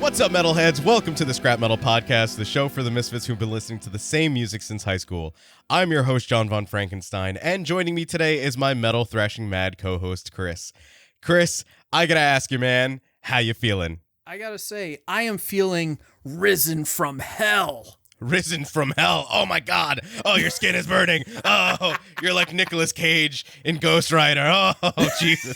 What's up, metalheads? Welcome to the Scrap Metal Podcast, the show for the misfits who've been listening to the same music since high school. I'm your host, John von Frankenstein, and joining me today is my metal thrashing mad co-host, Chris. Chris, I gotta ask you, man, how you feeling? I gotta say, I am feeling risen from hell. Risen from hell. Oh my god. Oh, your skin is burning. Oh, you're like Nicolas Cage in Ghost Rider. Oh, Jesus.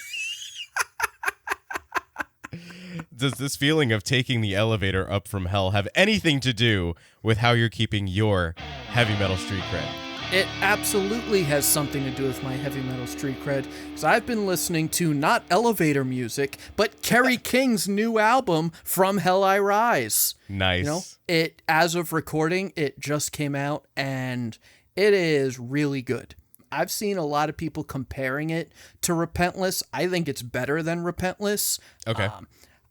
Does this feeling of taking the elevator up from hell have anything to do with how you're keeping your heavy metal street cred? It absolutely has something to do with my heavy metal street cred, because I've been listening to not elevator music, but Kerry King's new album, From Hell I Rise. Nice. You know, it, as of recording, it just came out, and it is really good. I've seen a lot of people comparing it to Repentless. I think it's better than Repentless. Okay.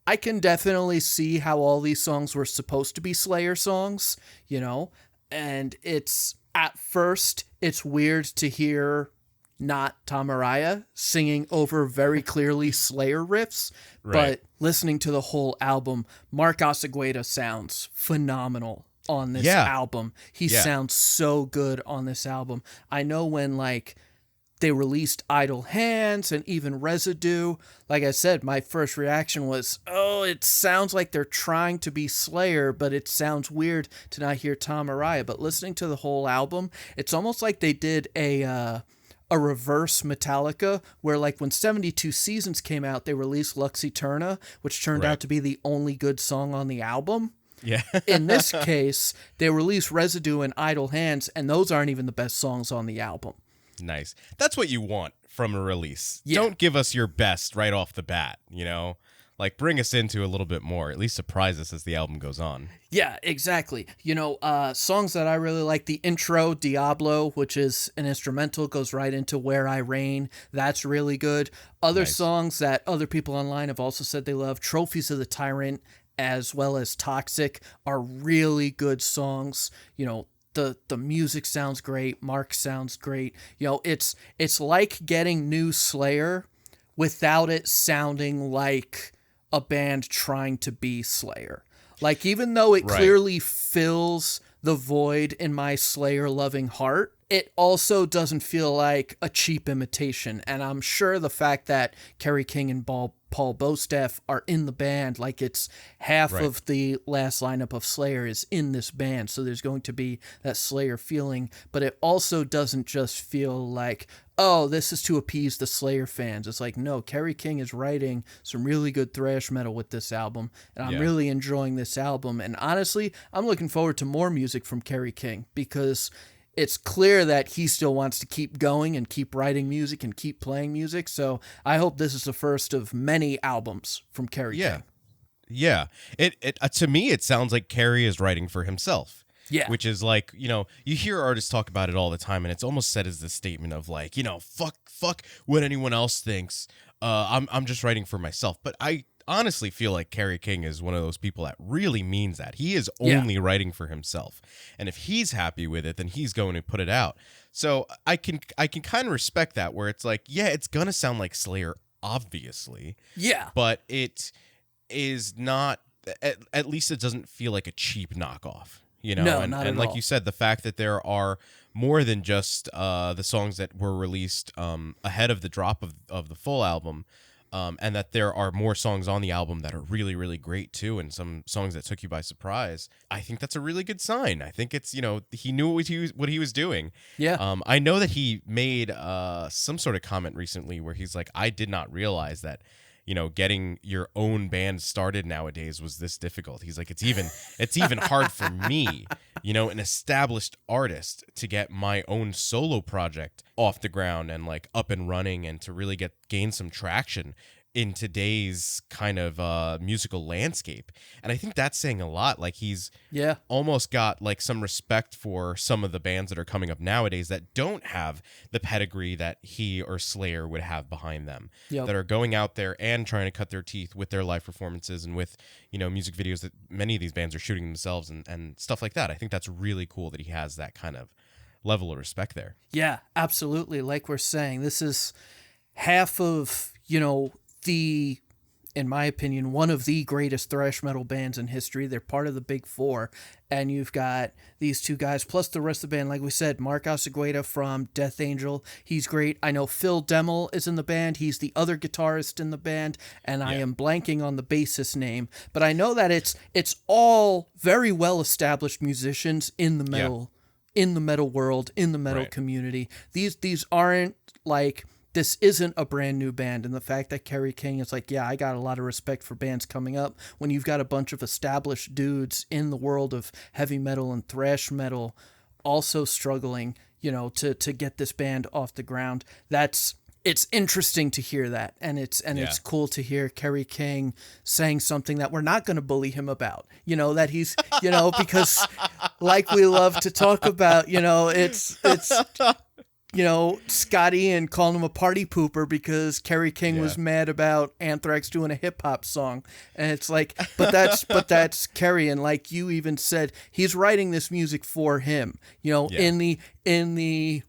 I can definitely see how all these songs were supposed to be Slayer songs, you know, and it's, at first, it's weird to hear not Tom Araya singing over very clearly Slayer riffs, right. But listening to the whole album, Mark Osegueda sounds phenomenal on this album. He sounds so good on this album. I know when, like, they released Idle Hands and even Residue. Like I said, my first reaction was, oh, it sounds like they're trying to be Slayer, but it sounds weird to not hear Tom Araya. But listening to the whole album, it's almost like they did a reverse Metallica, where like when 72 Seasons came out, they released Lux Eterna, which turned out to be the only good song on the album. Yeah. In this case, they released Residue and Idle Hands, and those aren't even the best songs on the album. Nice. That's what you want from a release. Yeah. Don't give us your best right off the bat, you know? Like, bring us into a little bit more. At least surprise us as the album goes on. Yeah, exactly. You know, songs that I really like, the intro, Diablo, which is an instrumental, goes right into Where I Reign. That's really good. Other songs that other people online have also said they love, Trophies of the Tyrant, as well as Toxic, are really good songs. You know, the music sounds great. Mark sounds great. You know, it's like getting new Slayer without it sounding like a band trying to be Slayer. Like, even though it clearly fills the void in my Slayer-loving heart, it also doesn't feel like a cheap imitation. And I'm sure the fact that Kerry King and Paul Bostaph are in the band, like it's half of the last lineup of Slayer is in this band, so there's going to be that Slayer feeling, but it also doesn't just feel like, oh, this is to appease the Slayer fans. It's like, no, Kerry King is writing some really good thrash metal with this album, and I'm really enjoying this album, and honestly, I'm looking forward to more music from Kerry King, because it's clear that he still wants to keep going and keep writing music and keep playing music. So I hope this is the first of many albums from Kerry King. Yeah. It to me, it sounds like Kerry is writing for himself. Yeah. Which is like, you know, you hear artists talk about it all the time, and it's almost said as this statement of like, you know, fuck what anyone else thinks. I'm just writing for myself. But I honestly feel like Kerry King is one of those people that really means that. He is only writing for himself. And if he's happy with it, then he's going to put it out. So I can kind of respect that, where it's like, yeah, it's going to sound like Slayer, obviously. Yeah. But it is not, at least it doesn't feel like a cheap knockoff. You know, no, not and at like all. you said, the fact that there are more than just the songs that were released ahead of the drop of the full album, and that there are more songs on the album that are really, really great too, and some songs that took you by surprise. I think that's a really good sign. I think it's, you know, he knew what he was doing. Yeah. I know that he made some sort of comment recently where he's like, I did not realize that, you know, getting your own band started nowadays was this difficult. He's like, it's even hard for me, you know, an established artist, to get my own solo project off the ground and like up and running, and to really gain some traction in today's kind of musical landscape. And I think that's saying a lot. Like, he's almost got like some respect for some of the bands that are coming up nowadays that don't have the pedigree that he or Slayer would have behind them, that are going out there and trying to cut their teeth with their live performances and with, you know, music videos that many of these bands are shooting themselves and stuff like that. I think that's really cool that he has that kind of level of respect there. Yeah, absolutely. Like we're saying, this is half of, you know, the in my opinion, one of the greatest thrash metal bands in history. They're part of the Big Four. And you've got these two guys, plus the rest of the band. Like we said, Mark Osegueda from Death Angel. He's great. I know Phil Demmel is in the band. He's the other guitarist in the band. And I am blanking on the bassist name. But I know that it's all very well-established musicians in the metal world, in the metal community. These aren't like... This isn't a brand new band, and the fact that Kerry King is like, yeah, I got a lot of respect for bands coming up when you've got a bunch of established dudes in the world of heavy metal and thrash metal also struggling, to get this band off the ground. It's interesting to hear that, and it's cool to hear Kerry King saying something that we're not going to bully him about, that he's, because like we love to talk about, it's Scotty and calling him a party pooper because Kerry King was mad about Anthrax doing a hip hop song. And it's like, but that's Kerry. And like you even said, he's writing this music for him, in the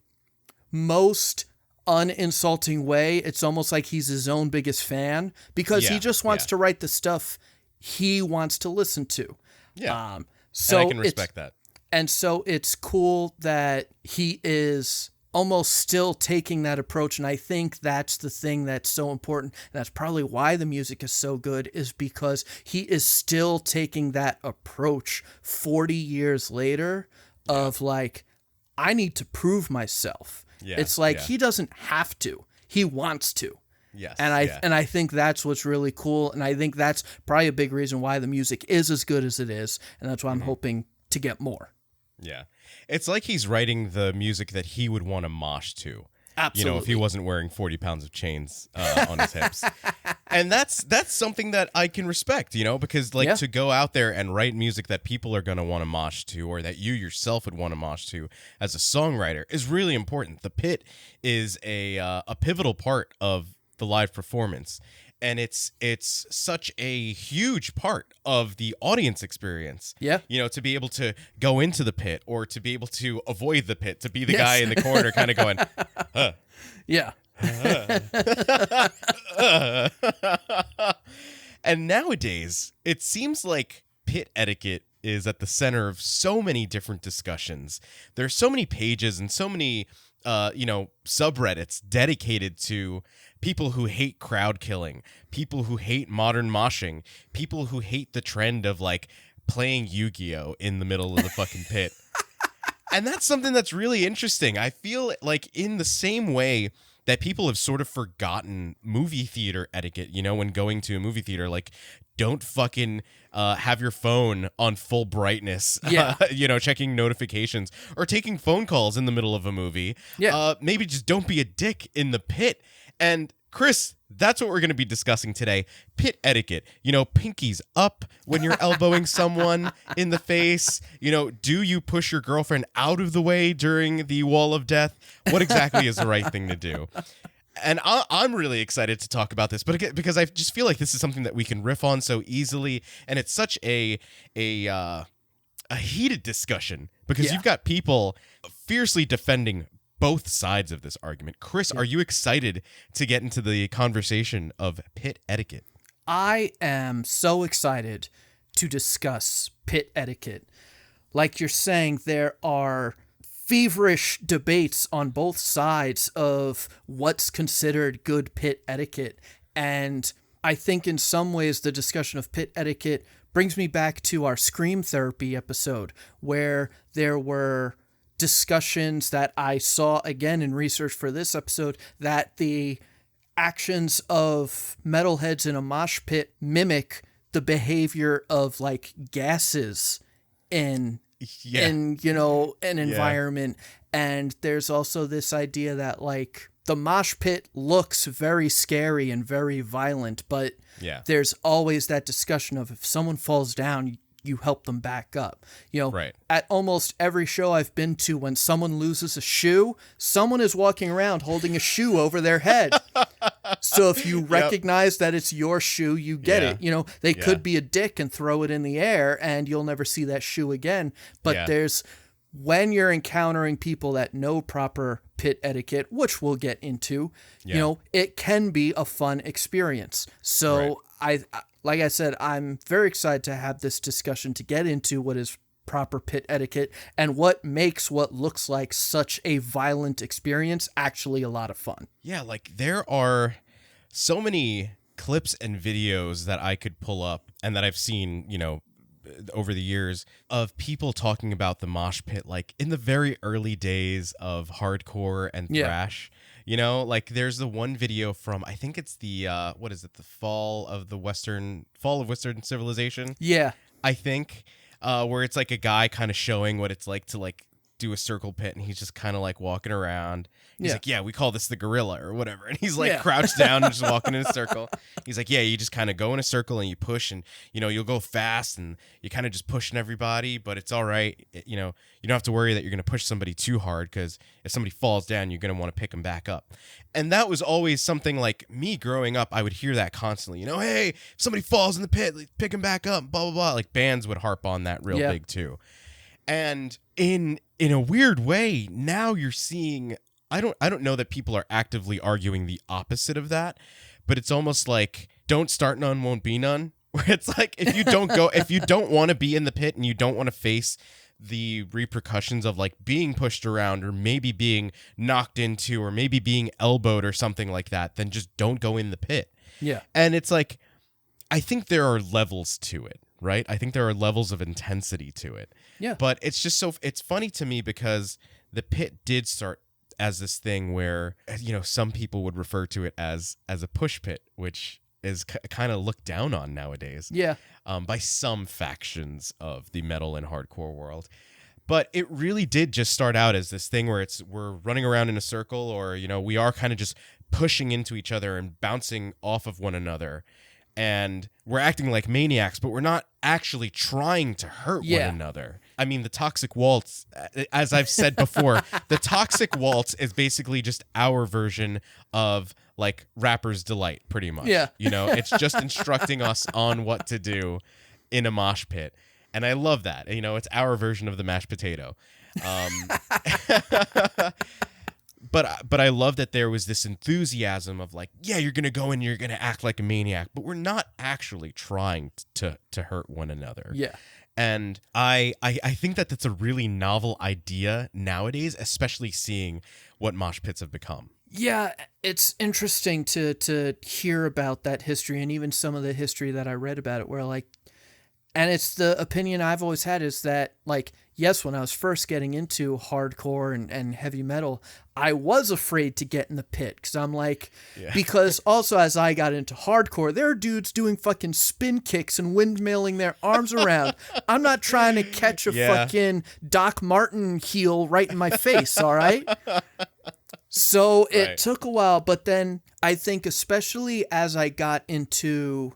most uninsulting way. It's almost like he's his own biggest fan because he just wants to write the stuff he wants to listen to. Yeah. So and I can respect that. And so it's cool that he is almost still taking that approach. And I think that's the thing that's so important. And that's probably why the music is so good, is because he is still taking that approach 40 years later of like, I need to prove myself. Yeah, it's like he doesn't have to. He wants to. Yes. And I think that's what's really cool. And I think that's probably a big reason why the music is as good as it is. And that's why I'm hoping to get more. Yeah. It's like he's writing the music that he would want to mosh to. Absolutely. If he wasn't wearing 40 pounds of chains on his hips. And that's something that I can respect, because to go out there and write music that people are going to want to mosh to, or that you yourself would want to mosh to as a songwriter, is really important. The pit is a pivotal part of the live performance. And it's such a huge part of the audience experience. Yeah. To be able to go into the pit or to be able to avoid the pit, to be the guy in the corner kind of going, huh. Yeah. And nowadays, it seems like pit etiquette is at the center of so many different discussions. There's so many pages and so many subreddits dedicated to people who hate crowd killing, people who hate modern moshing, people who hate the trend of like playing Yu-Gi-Oh in the middle of the fucking pit. And that's something that's really interesting. I feel like in the same way that people have sort of forgotten movie theater etiquette, when going to a movie theater, like don't fucking have your phone on full brightness, checking notifications or taking phone calls in the middle of a movie. Yeah. Maybe just don't be a dick in the pit. And Chris, that's what we're going to be discussing today. Pit etiquette. Pinkies up when you're elbowing someone in the face. Do you push your girlfriend out of the way during the wall of death? What exactly is the right thing to do? And I'm really excited to talk about this, but because I just feel like this is something that we can riff on so easily, and it's such a heated discussion because you've got people fiercely defending both sides of this argument. Chris, are you excited to get into the conversation of pit etiquette? I am so excited to discuss pit etiquette. Like you're saying, there are feverish debates on both sides of what's considered good pit etiquette. And I think in some ways the discussion of pit etiquette brings me back to our Scream Therapy episode, where there were discussions that I saw again in research for this episode, that the actions of metalheads in a mosh pit mimic the behavior of like gases in an environment. And there's also this idea that like the mosh pit looks very scary and very violent, but there's always that discussion of if someone falls down, you help them back up. At almost every show I've been to, when someone loses a shoe, someone is walking around holding a shoe over their head. So if you recognize that it's your shoe, you get it. They could be a dick and throw it in the air and you'll never see that shoe again. But when you're encountering people that know proper pit etiquette, which we'll get into, it can be a fun experience. So like I said, I'm very excited to have this discussion to get into what is proper pit etiquette and what makes what looks like such a violent experience actually a lot of fun. Yeah, like there are so many clips and videos that I could pull up and that I've seen, over the years of people talking about the mosh pit, like in the very early days of hardcore and thrash. Like there's the one video from, I think it's the what is it, the fall of Western civilization. Yeah, I think where it's like a guy kind of showing what it's like to like do a circle pit, and he's just kind of like walking around. He's like, yeah, we call this the gorilla or whatever. And he's like crouched down and just walking in a circle. He's like, yeah, you just kind of go in a circle and you push, and you'll go fast and you kind of just pushing everybody, but it's all right. You don't have to worry that you're going to push somebody too hard, because if somebody falls down, you're going to want to pick them back up. And that was always something, like me growing up, I would hear that constantly. Hey, if somebody falls in the pit, pick them back up, blah, blah, blah. Like bands would harp on that real big too. And in a weird way, now you're seeing, I don't know that people are actively arguing the opposite of that, but it's almost like don't start none, won't be none. Where it's like, if you don't want to be in the pit and you don't want to face the repercussions of like being pushed around or maybe being knocked into or maybe being elbowed or something like that, then just don't go in the pit. Yeah. And it's like, I think there are levels to it, right? I think there are levels of intensity to it. Yeah. But it's just it's funny to me because the pit did start as this thing where, some people would refer to it as a push pit, which is kind of looked down on nowadays. Yeah. By some factions of the metal and hardcore world. But it really did just start out as this thing where we're running around in a circle, or, we are kind of just pushing into each other and bouncing off of one another. And we're acting like maniacs, but we're not actually trying to hurt one another. I mean, the toxic waltz, as I've said before, the toxic waltz is basically just our version of like Rapper's Delight, pretty much. Yeah. It's just instructing us on what to do in a mosh pit. And I love that. It's our version of the mashed potato. But I love that there was this enthusiasm of like, yeah, you're going to go in, you're going to act like a maniac, but we're not actually trying to hurt one another. Yeah. And I think that that's a really novel idea nowadays, especially seeing what mosh pits have become. Yeah, it's interesting to hear about that history, and even some of the history that I read about it, where like, and it's the opinion I've always had is that, like, yes, when I was first getting into hardcore and heavy metal, I was afraid to get in the pit because I'm like, because also as I got into hardcore, there are dudes doing fucking spin kicks and windmilling their arms around. I'm not trying to catch a fucking Doc Martin heel right in my face, all right? So it took a while, but then I think especially as I got into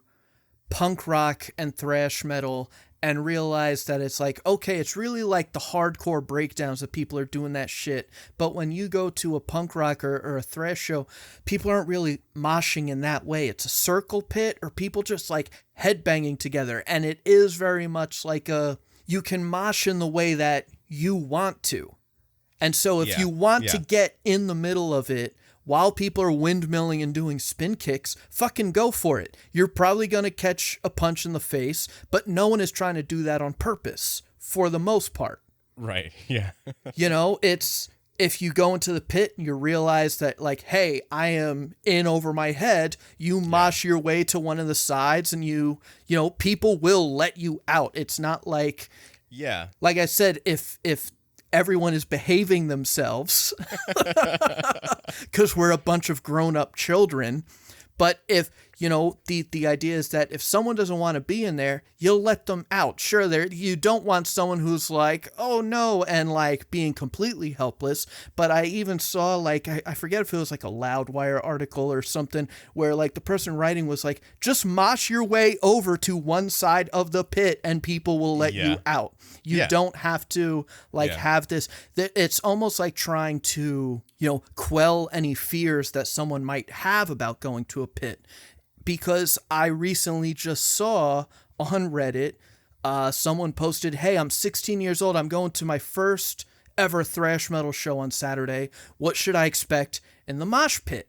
punk rock and thrash metal and realized that it's like, okay, it's really like the hardcore breakdowns that people are doing that shit. But when you go to a punk rock or a thrash show, people aren't really moshing in that way. It's a circle pit or people just like headbanging together. And it is very much like you can mosh in the way that you want to. And so if you want to get in the middle of it, while people are windmilling and doing spin kicks, fucking go for it. You're probably going to catch a punch in the face, but no one is trying to do that on purpose for the most part. Right, yeah. It's if you go into the pit and you realize that, like, hey, I am in over my head, you mosh your way to one of the sides and people will let you out. It's not like, like I said, if everyone is behaving themselves because we're a bunch of grown-up children. But if, the idea is that if someone doesn't want to be in there, you'll let them out. Sure, you don't want someone who's like, oh no, and like being completely helpless. But I even saw like, I forget if it was like a Loudwire article or something where like the person writing was like, just mosh your way over to one side of the pit and people will let you out. You don't have to have this. It's almost like trying to, quell any fears that someone might have about going to a pit. Because I recently just saw on Reddit, someone posted, hey, I'm 16 years old. I'm going to my first ever thrash metal show on Saturday. What should I expect in the mosh pit?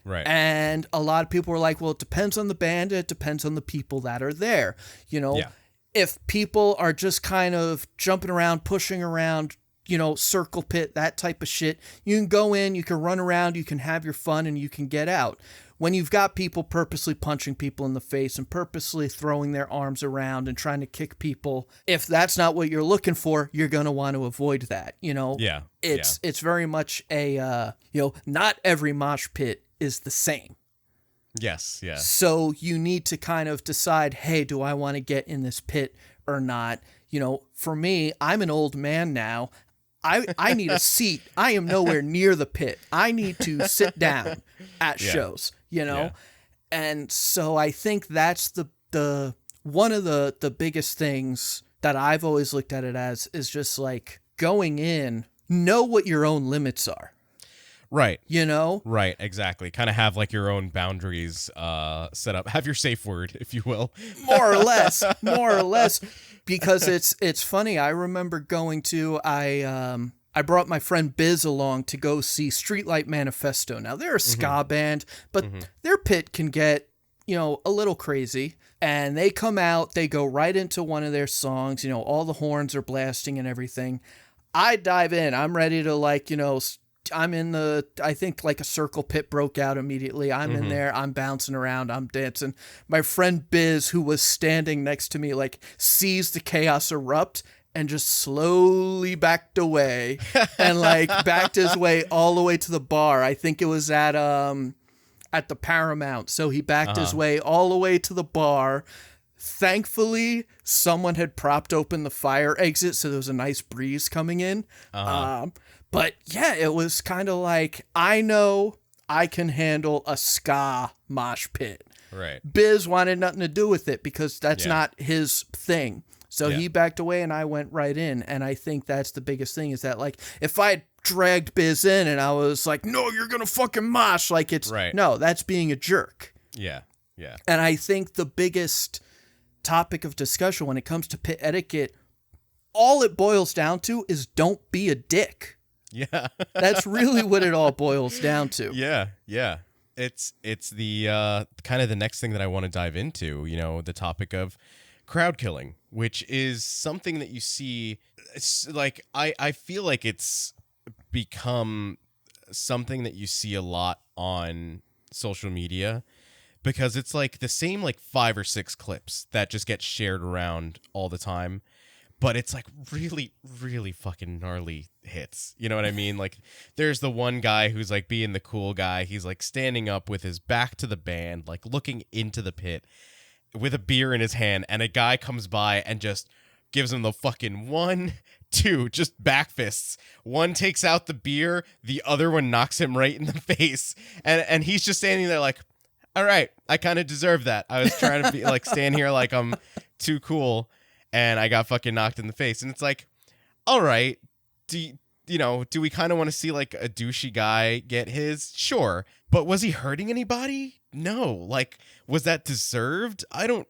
Right. And a lot of people were like, well, it depends on the band. It depends on the people that are there. You know, Yeah. if people are just kind of jumping around, pushing around, you know, circle pit, that type of shit, you can go in, you can run around, you can have your fun, and you can get out. When you've got people purposely punching people in the face and purposely throwing their arms around and trying to kick people, if that's not what you're looking for, you're going to want to avoid that. You know, Yeah. It's very much a, you know, not every mosh pit is the same. Yes. Yeah. So you need to kind of decide, hey, do I want to get in this pit or not? You know, for me, I'm an old man now. I need a seat. I am nowhere near the pit. I need to sit down at shows, you know? Yeah. And so I think that's the one of the biggest things that I've always looked at it as is just like going in, know what your own limits are. Right. You know? Right, exactly. Kind of have like your own boundaries set up. Have your safe word, if you will. More or less. Because it's funny. I remember going to I brought my friend Biz along to go see Streetlight Manifesto. Now they're a ska band, but their pit can get, you know, a little crazy. And they come out, they go right into one of their songs, you know, all the horns are blasting and everything. I dive in. I'm ready to, like, you know, I'm in I think like a circle pit broke out immediately. I'm in there. I'm bouncing around. I'm dancing. My friend Biz, who was standing next to me, like sees the chaos erupt and just slowly backed away and like backed his way all the way to the bar. I think it was at the Paramount. So he backed his way all the way to the bar. Thankfully, someone had propped open the fire exit, so there was a nice breeze coming in. But yeah, it was kind of like, I know I can handle a ska mosh pit. Right. Biz wanted nothing to do with it because that's not his thing. So he backed away and I went right in. And I think that's the biggest thing is that, like, if I dragged Biz in and I was like, no, you're going to fucking mosh, like, it's, no, that's being a jerk. Yeah. Yeah. And I think the biggest topic of discussion when it comes to pit etiquette, all it boils down to is don't be a dick. Yeah. That's really what it all boils down to. Yeah. Yeah. It's the kind of the next thing that I want to dive into, you know, the topic of crowd killing, which is something that you see. It's like, I feel like it's become something that you see a lot on social media because it's like the same like 5 or 6 clips that just get shared around all the time. But it's like really, really fucking gnarly hits. You know what I mean? Like there's the one guy who's like being the cool guy. He's like standing up with his back to the band, like looking into the pit with a beer in his hand. And a guy comes by and just gives him the fucking 1, 2, just back fists. One takes out the beer. The other one knocks him right in the face. And he's just standing there like, all right, I kind of deserve that. I was trying to be like stand here like I'm too cool. And I got fucking knocked in the face. And it's like, all right, do we kind of want to see like a douchey guy get his? Sure. But was he hurting anybody? No. Like, was that deserved? I don't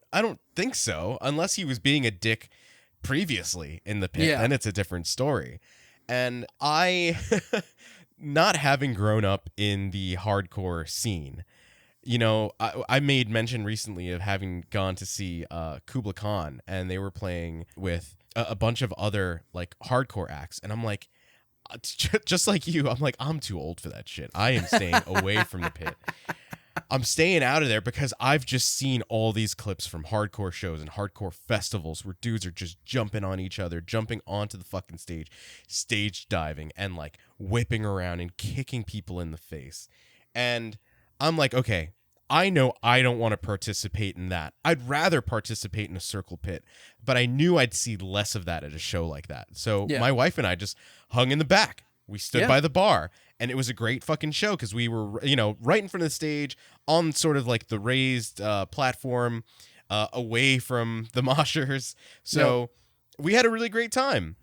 think so. Unless he was being a dick previously in the pit. Then it's a different story. And I, not having grown up in the hardcore scene, you know, I made mention recently of having gone to see Kubla Khan, and they were playing with a bunch of other like hardcore acts, and I'm like, just like you, I'm like, I'm too old for that shit. I am staying away from the pit. I'm staying out of there because I've just seen all these clips from hardcore shows and hardcore festivals where dudes are just jumping on each other, jumping onto the fucking stage diving, and like whipping around and kicking people in the face. And I'm like, okay, I know I don't want to participate in that. I'd rather participate in a circle pit, but I knew I'd see less of that at a show like that. So my wife and I just hung in the back. We stood by the bar, and it was a great fucking show because we were, you know, right in front of the stage on sort of like the raised platform away from the moshers. So we had a really great time.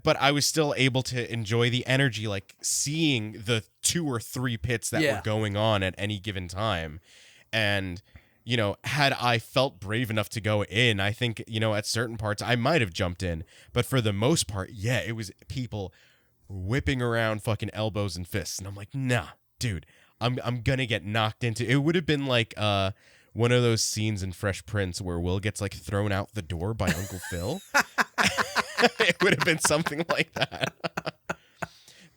But I was still able to enjoy the energy, like seeing the 2 or 3 pits that were going on at any given time. And, you know, had I felt brave enough to go in, I think, you know, at certain parts I might have jumped in. But for the most part, it was people whipping around fucking elbows and fists. And I'm like, nah, dude, I'm gonna get knocked into. It would have been like one of those scenes in Fresh Prince where Will gets like thrown out the door by Uncle Phil. It would have been something like that.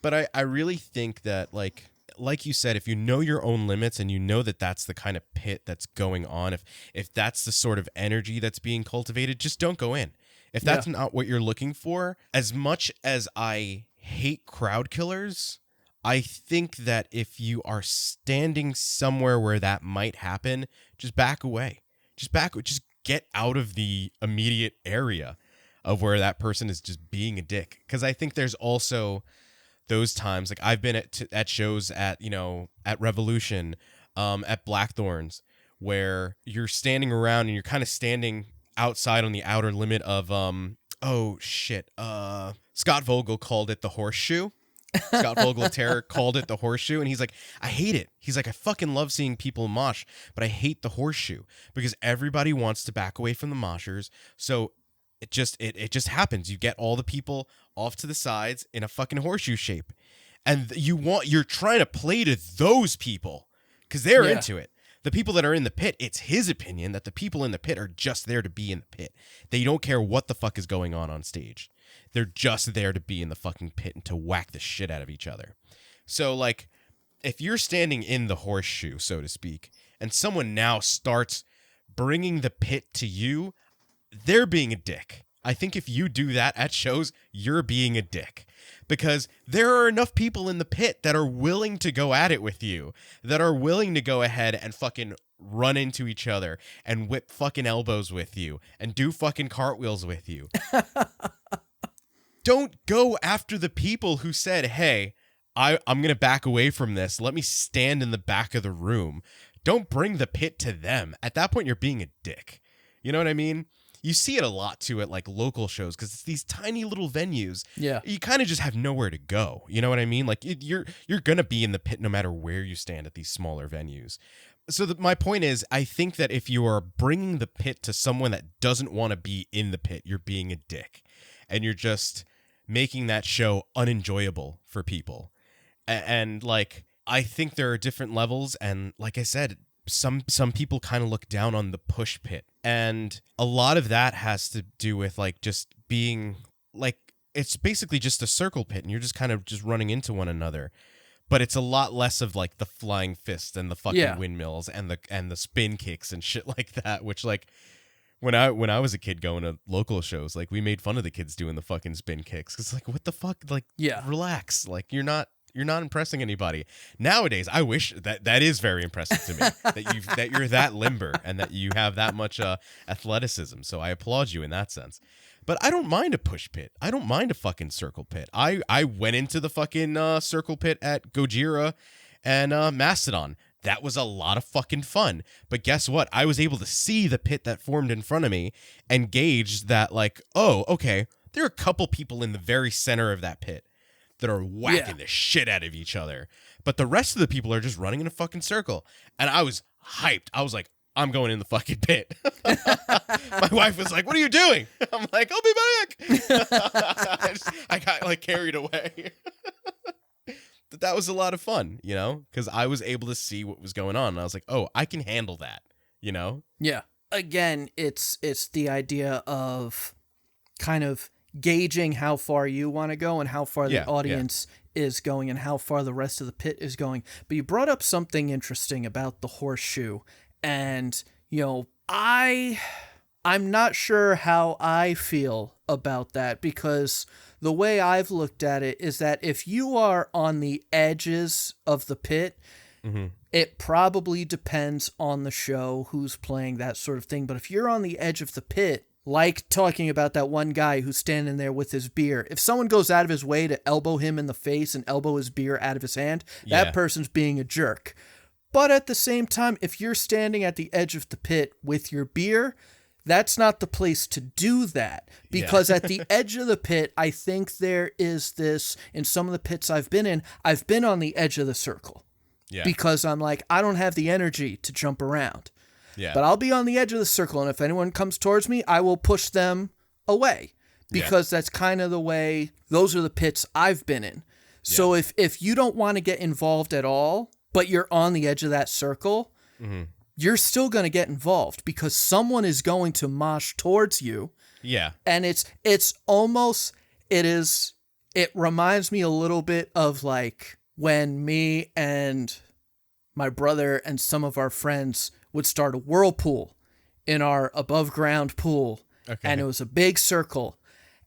But I really think that like you said, if you know your own limits and you know that that's the kind of pit that's going on, if that's the sort of energy that's being cultivated, just don't go in. If that's not what you're looking for, as much as I hate crowd killers, I think that if you are standing somewhere where that might happen, just back away. Just get out of the immediate area of where that person is just being a dick. Because I think there's also those times, like I've been at shows at Revolution, at Blackthorns, where you're standing around and you're kind of standing outside on the outer limit of Scott Vogel called it the horseshoe. Scott Vogel Terror called it the horseshoe, and he's like, I hate it. He's like, I fucking love seeing people mosh, but I hate the horseshoe because everybody wants to back away from the moshers. So it just happens. You get all the people off to the sides in a fucking horseshoe shape, and you're trying to play to those people because they're into it. The people that are in the pit, it's his opinion that the people in the pit are just there to be in the pit. They don't care what the fuck is going on stage. They're just there to be in the fucking pit and to whack the shit out of each other. So, like, if you're standing in the horseshoe, so to speak, and someone now starts bringing the pit to you, they're being a dick. I think if you do that at shows, you're being a dick. Because there are enough people in the pit that are willing to go at it with you, that are willing to go ahead and fucking run into each other and whip fucking elbows with you and do fucking cartwheels with you. Don't go after the people who said, hey, I'm going to back away from this. Let me stand in the back of the room. Don't bring the pit to them. At that point, you're being a dick. You know what I mean? You see it a lot, too, at, like, local shows because it's these tiny little venues. Yeah. You kind of just have nowhere to go. You know what I mean? Like, you're going to be in the pit no matter where you stand at these smaller venues. So my point is, I think that if you are bringing the pit to someone that doesn't want to be in the pit, you're being a dick. And you're just making that show unenjoyable for people. And like, I think there are different levels. And like I said, some people kind of look down on the push pit. And a lot of that has to do with like just being like, it's basically just a circle pit and you're just kind of just running into one another. But it's a lot less of like the flying fist and the fucking windmills and the spin kicks and shit like that, which like, when I was a kid going to local shows, like we made fun of the kids doing the fucking spin kicks. It's like, what the fuck? Like, relax. Like you're not impressing anybody. Nowadays, I wish that is very impressive to me that you're that limber and that you have that much athleticism. So I applaud you in that sense. But I don't mind a push pit. I don't mind a fucking circle pit. I went into the fucking circle pit at Gojira and Mastodon. That was a lot of fucking fun. But guess what? I was able to see the pit that formed in front of me and gauge that like, oh, okay, there are a couple people in the very center of that pit that are whacking the shit out of each other. But the rest of the people are just running in a fucking circle. And I was hyped. I was like, I'm going in the fucking pit. My wife was like, what are you doing? I'm like, I'll be back. I got like carried away. But that was a lot of fun, you know, because I was able to see what was going on. And I was like, oh, I can handle that, you know? Yeah. Again, it's the idea of kind of gauging how far you want to go and how far the audience is going and how far the rest of the pit is going. But you brought up something interesting about the horseshoe. And, you know, I'm not sure how I feel about that because the way I've looked at it is that if you are on the edges of the pit, it probably depends on the show, who's playing, that sort of thing. But if you're on the edge of the pit, like talking about that one guy who's standing there with his beer, if someone goes out of his way to elbow him in the face and elbow his beer out of his hand, that person's being a jerk. But at the same time, if you're standing at the edge of the pit with your beer, that's not the place to do that because at the edge of the pit, I think there is this, in some of the pits I've been on the edge of the circle because I'm like, I don't have the energy to jump around, but I'll be on the edge of the circle. And if anyone comes towards me, I will push them away because that's kind of the way, those are the pits I've been in. So if you don't want to get involved at all, but you're on the edge of that circle, you're still going to get involved because someone is going to mosh towards you. Yeah. And it reminds me a little bit of like when me and my brother and some of our friends would start a whirlpool in our above ground pool. Okay. And it was a big circle.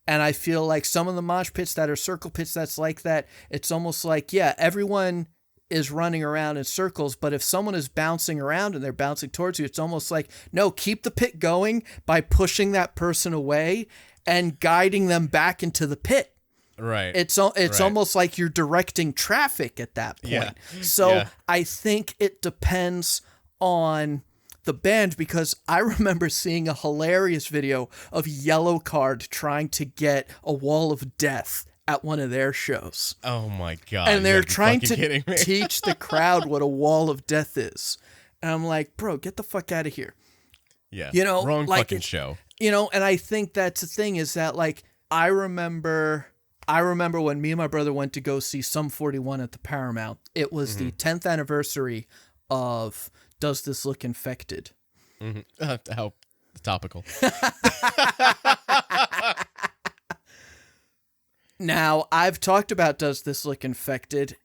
And I feel like some of the mosh pits that are circle pits that's like that, it's almost like, yeah, everyone is running around in circles, but if someone is bouncing around and they're bouncing towards you, it's almost like, no, keep the pit going by pushing that person away and guiding them back into the pit. Right. It's almost like you're directing traffic at that point. Yeah. So I think it depends on the band, because I remember seeing a hilarious video of Yellow Card trying to get a Wall of Death at one of their shows. Oh my God. And they're trying to teach the crowd what a Wall of Death is. And I'm like, bro, get the fuck out of here. Yeah. Wrong like fucking show. And I think that's the thing is that like, I remember when me and my brother went to go see Sum 41 at the Paramount. It was the 10th anniversary of Does This Look Infected? How topical. Now, I've talked about Does This Look Infected.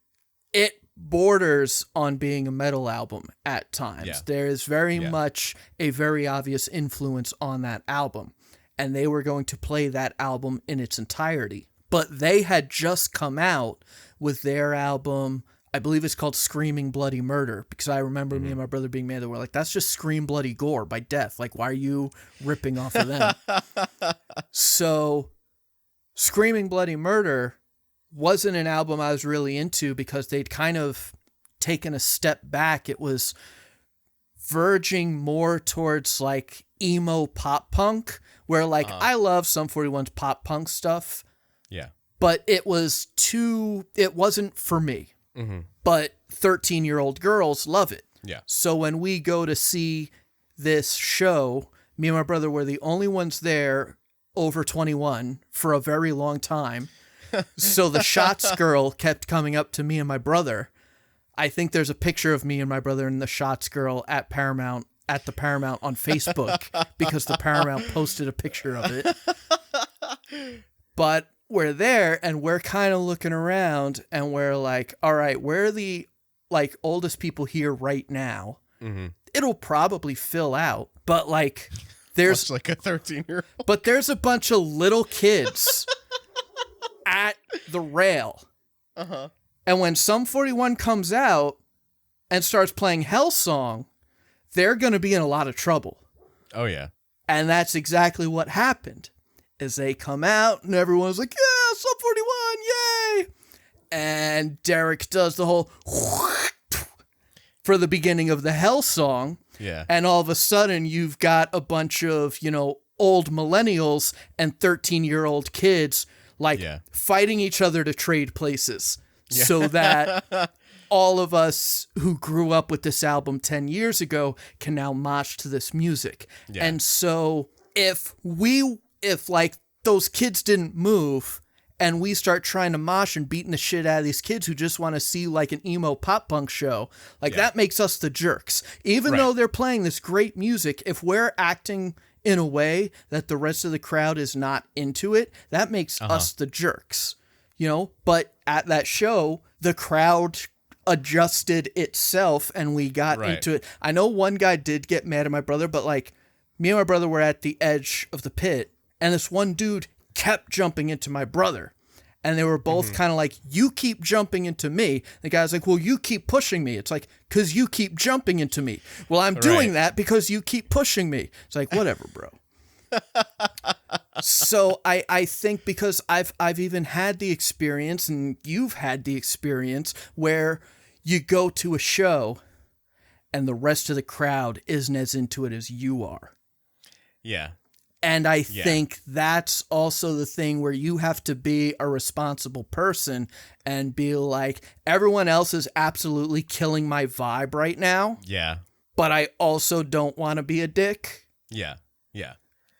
It borders on being a metal album at times. Yeah. There is very much a very obvious influence on that album. And they were going to play that album in its entirety. But they had just come out with their album, I believe it's called Screaming Bloody Murder, because I remember me and my brother being mad that we're like, that's just Scream Bloody Gore by Death. Like, why are you ripping off of them? So Screaming Bloody Murder wasn't an album I was really into because they'd kind of taken a step back. It was verging more towards like emo pop punk, where like I love Sum 41's pop punk stuff. Yeah. But it wasn't for me. But 13-year-old girls love it. Yeah. So when we go to see this show, me and my brother were the only ones there over 21 for a very long time. So the Shots girl kept coming up to me and my brother. I think there's a picture of me and my brother and the Shots girl at the Paramount on Facebook because the Paramount posted a picture of it. But we're there and we're kind of looking around and we're like, all right, where are the like oldest people here right now? It'll probably fill out, but like there's like a 13-year-old. But there's a bunch of little kids at the rail. And when Sum 41 comes out and starts playing Hellsong, they're going to be in a lot of trouble. Oh yeah. And that's exactly what happened. Is they come out and everyone's like, yeah, Sum 41, yay! And Derek does the whole for the beginning of the Hellsong. Yeah. And all of a sudden you've got a bunch of, old millennials and 13-year-old kids like fighting each other to trade places so that all of us who grew up with this album 10 years ago can now mosh to this music. Yeah. And so if like those kids didn't move and we start trying to mosh and beating the shit out of these kids who just want to see like an emo pop punk show, like that makes us the jerks. Even though they're playing this great music, if we're acting in a way that the rest of the crowd is not into it, that makes us the jerks, But at that show, the crowd adjusted itself and we got into it. I know one guy did get mad at my brother, but like me and my brother were at the edge of the pit and this one dude kept jumping into my brother. And they were both kind of like, you keep jumping into me. The guy's like, well, you keep pushing me. It's like, because you keep jumping into me. Well, I'm doing that because you keep pushing me. It's like, whatever, bro. So I think because I've even had the experience and you've had the experience where you go to a show and the rest of the crowd isn't as into it as you are. Yeah. And I think that's also the thing where you have to be a responsible person and be like, everyone else is absolutely killing my vibe right now. Yeah. But I also don't want to be a dick. Yeah. Yeah.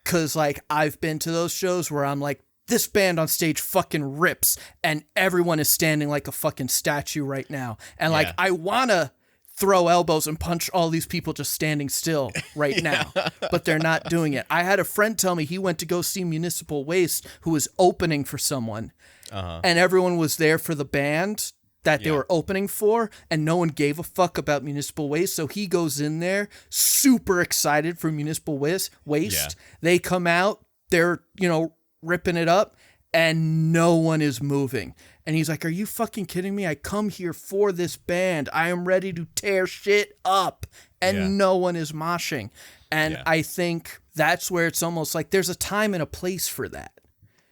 'Cause like I've been to those shows where I'm like, this band on stage fucking rips, and everyone is standing like a fucking statue right now. And like, I want to throw elbows and punch all these people just standing still right now, but they're not doing it. I had a friend tell me he went to go see Municipal Waste, who was opening for someone, and everyone was there for the band that they were opening for, and no one gave a fuck about Municipal Waste. So he goes in there super excited for Municipal Waste. They come out, they're, you know, ripping it up, and no one is moving. And he's like, are you fucking kidding me? I come here for this band. I am ready to tear shit up. And no one is moshing. And I think that's where it's almost like there's a time and a place for that.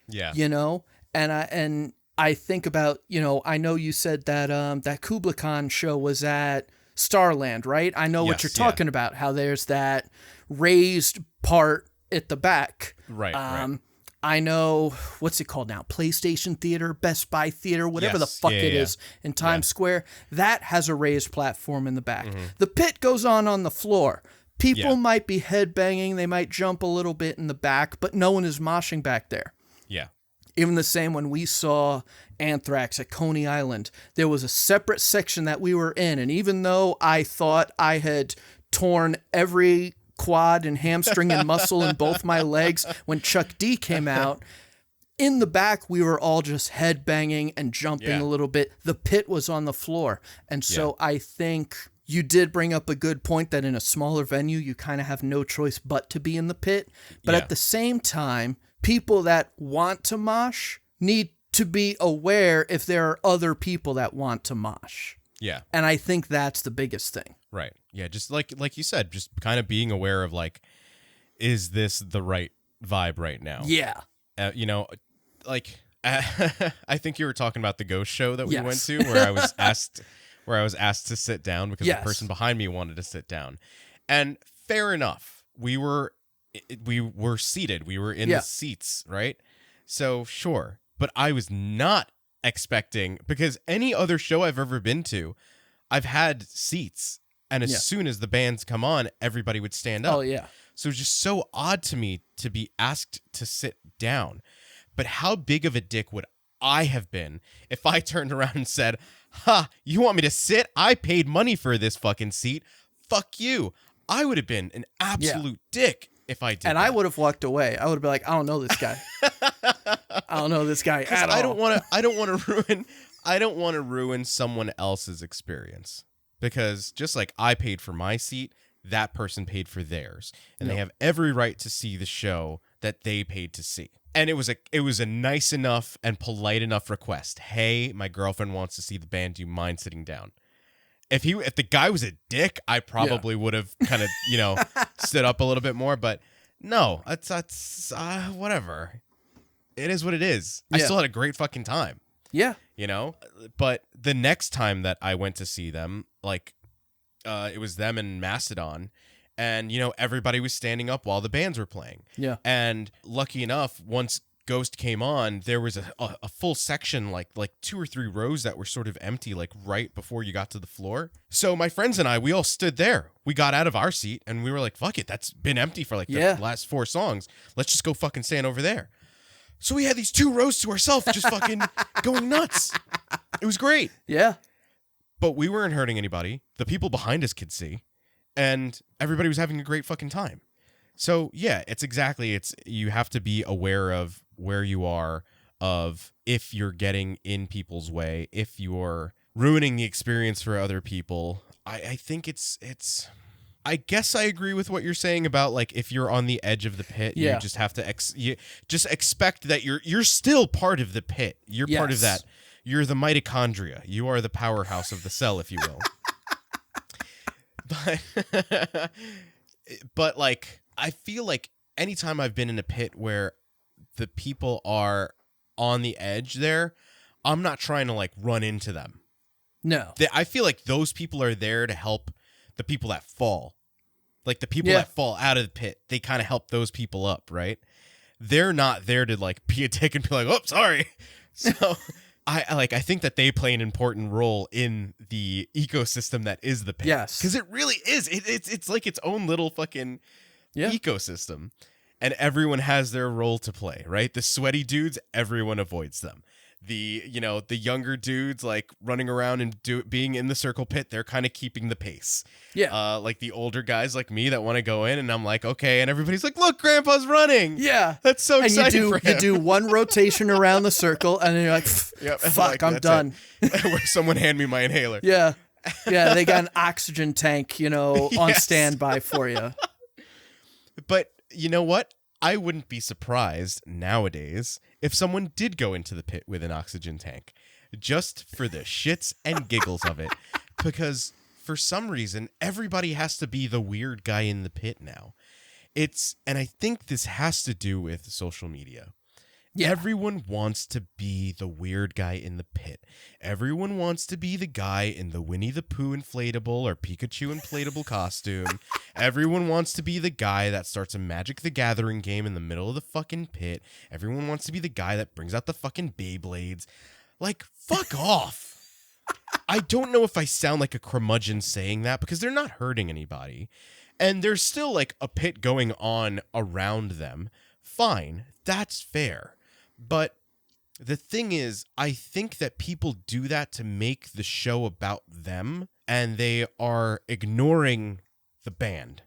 Yeah. You know? And I think about, you know, I know you said that that Kubla Khan show was at Starland, right? I know what you're talking about, how there's that raised part at the back. Right. I know, what's it called now? PlayStation Theater, Best Buy Theater, whatever the fuck it is in Times Square. That has a raised platform in the back. The pit goes on the floor. People might be headbanging. They might jump a little bit in the back, but no one is moshing back there. Yeah. Even the same when we saw Anthrax at Coney Island, there was a separate section that we were in. And even though I thought I had torn every quad and hamstring and muscle in both my legs when Chuck D came out, in the back we were all just headbanging and jumping a little bit. The pit was on the floor. And so I think you did bring up a good point that in a smaller venue you kind of have no choice but to be in the pit. But at the same time, people that want to mosh need to be aware if there are other people that want to mosh. Yeah. And I think that's the biggest thing. Right. Yeah, just like you said, just kind of being aware of like, is this the right vibe right now? Yeah. You know, like I think you were talking about the ghost show that we went to, where I was asked to sit down because the person behind me wanted to sit down. And fair enough. We were seated. We were in the seats, right? So sure. But I was not expecting, because any other show I've ever been to, I've had seats. And as soon as the bands come on, everybody would stand up. Oh, yeah. So it's just so odd to me to be asked to sit down. But how big of a dick would I have been if I turned around and said, ha, you want me to sit? I paid money for this fucking seat. Fuck you. I would have been an absolute dick if I did and that. I would have walked away. I would have been like, I don't know this guy. I don't know this guy at all. I don't want to ruin someone else's experience. Because just like I paid for my seat, that person paid for theirs. And they have every right to see the show that they paid to see. And it was a nice enough and polite enough request. Hey, my girlfriend wants to see the band. Do you mind sitting down? If the guy was a dick, I probably would have kind of, you know, stood up a little bit more. But no, that's whatever. It is what it is. I still had a great fucking time. Yeah. You know, but the next time that I went to see them, like, it was them and Mastodon, and, you know, everybody was standing up while the bands were playing. Yeah. And lucky enough, once Ghost came on, there was a full section, like 2 or 3 rows that were sort of empty, like right before you got to the floor. So my friends and I, we all stood there. We got out of our seat and we were like, fuck it, that's been empty for like the last 4 songs. Let's just go fucking stand over there. So we had these 2 rows to ourselves just fucking going nuts. It was great. Yeah. But we weren't hurting anybody. The people behind us could see. And everybody was having a great fucking time. So, yeah, it's you have to be aware of where you are, of if you're getting in people's way, if you're ruining the experience for other people. I think it's I guess I agree with what you're saying about, like, if you're on the edge of the pit, you just have to you just expect that you're still part of the pit. You're part of that. You're the mitochondria. You are the powerhouse of the cell, if you will. But like, I feel like anytime I've been in a pit where the people are on the edge there, I'm not trying to like run into them. No. I feel like those people are there to help the people that fall. Like the people that fall out of the pit, they kind of help those people up, right? They're not there to like be a dick and be like, oh, sorry. So I think that they play an important role in the ecosystem that is the pit. Yes. Because it really is. It's like its own little fucking ecosystem. and everyone has their role to play, right? The sweaty dudes, everyone avoids them. The younger dudes like running around and being in the circle pit, they're kind of keeping the pace. Yeah. Like the older guys like me that want to go in, and I'm like, okay, and everybody's like, look, Grandpa's running. Yeah. That's so exciting for him. You do one rotation around the circle, and then you're like, fuck, like, I'm done. Where someone hand me my inhaler. Yeah. Yeah, they got an oxygen tank, on standby for you. But you know what? I wouldn't be surprised nowadays if someone did go into the pit with an oxygen tank, just for the shits and giggles of it. Because for some reason, everybody has to be the weird guy in the pit now. And I think this has to do with social media. Yeah. Everyone wants to be the weird guy in the pit. Everyone wants to be the guy in the Winnie the Pooh inflatable or Pikachu inflatable costume. Everyone wants to be the guy that starts a Magic the Gathering game in the middle of the fucking pit. Everyone wants to be the guy that brings out the fucking Beyblades. Like, fuck off. I don't know if I sound like a curmudgeon saying that because they're not hurting anybody. And there's still like a pit going on around them. Fine, that's fair. But the thing is, I think that people do that to make the show about them, and they are ignoring the band.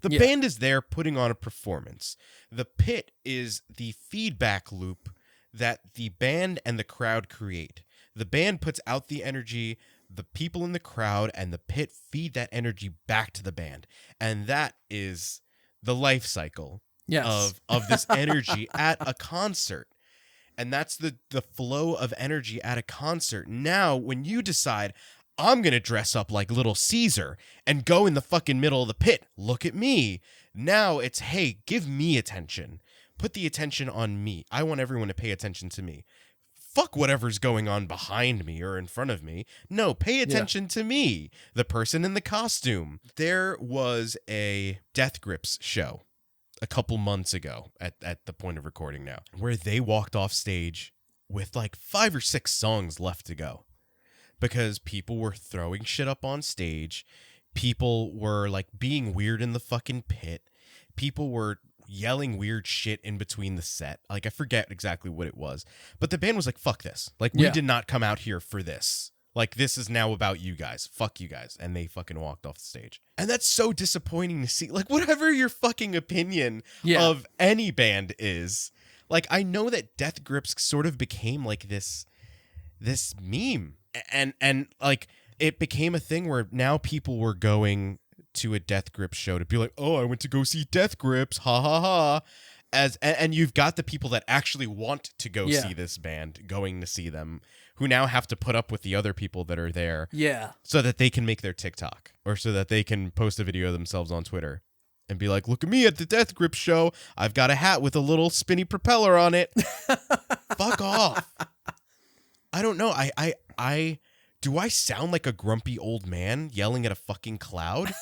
The band is there putting on a performance. The pit is the feedback loop that the band and the crowd create. The band puts out the energy, the people in the crowd and the pit feed that energy back to the band. And that is the life cycle of this energy at a concert. And that's the flow of energy at a concert. Now, when you decide, I'm going to dress up like Little Caesar and go in the fucking middle of the pit, look at me. Now it's, hey, give me attention. Put the attention on me. I want everyone to pay attention to me. Fuck whatever's going on behind me or in front of me. No, pay attention to me, the person in the costume. There was a Death Grips show a couple months ago at the point of recording now, where they walked off stage with like 5 or 6 songs left to go because people were throwing shit up on stage. People were like being weird in the fucking pit. People were yelling weird shit in between the set. Like, I forget exactly what it was, but the band was like, fuck this. Like, we did not come out here for this. Like, this is now about you guys. Fuck you guys. And they fucking walked off the stage. And that's so disappointing to see. Like, whatever your fucking opinion of any band is, like, I know that Death Grips sort of became like this meme. And like, it became a thing where now people were going to a Death Grips show to be like, oh, I went to go see Death Grips. Ha ha ha. And you've got the people that actually want to go see this band going to see them, who now have to put up with the other people that are there so that they can make their TikTok or so that they can post a video of themselves on Twitter and be like, look at me at the Death Grip show. I've got a hat with a little spinny propeller on it. Fuck off. I don't know. Do I sound like a grumpy old man yelling at a fucking cloud,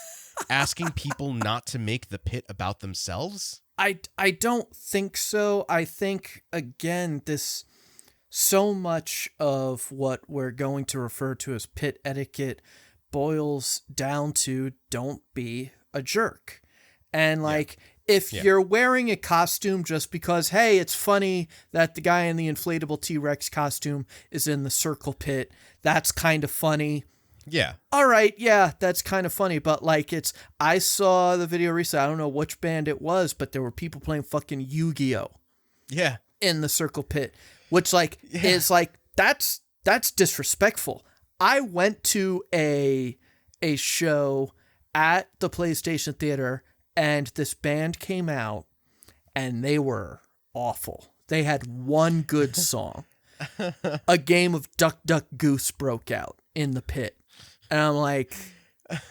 asking people not to make the pit about themselves? I don't think so. I think, again, this so much of what we're going to refer to as pit etiquette boils down to don't be a jerk. And like, if you're wearing a costume just because, hey, it's funny that the guy in the inflatable T-Rex costume is in the circle pit, that's kind of funny. Yeah. All right. Yeah, that's kind of funny. But like, I saw the video recently. I don't know which band it was, but there were people playing fucking Yu-Gi-Oh! Yeah. In the circle pit, which like is like, that's disrespectful. I went to a show at the PlayStation Theater and this band came out and they were awful. They had one good song. A game of Duck Duck Goose broke out in the pit. And I'm like,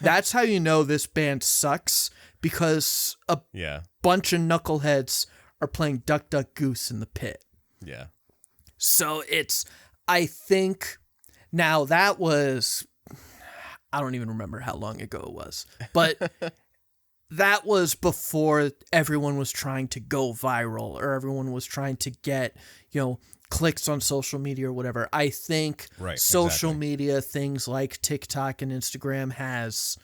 that's how you know this band sucks, because a bunch of knuckleheads are playing Duck Duck Goose in the pit. Yeah. So I think, now that was, I don't even remember how long ago it was, but that was before everyone was trying to go viral or everyone was trying to get, clicks on social media or whatever. I think social media, things like TikTok and Instagram, has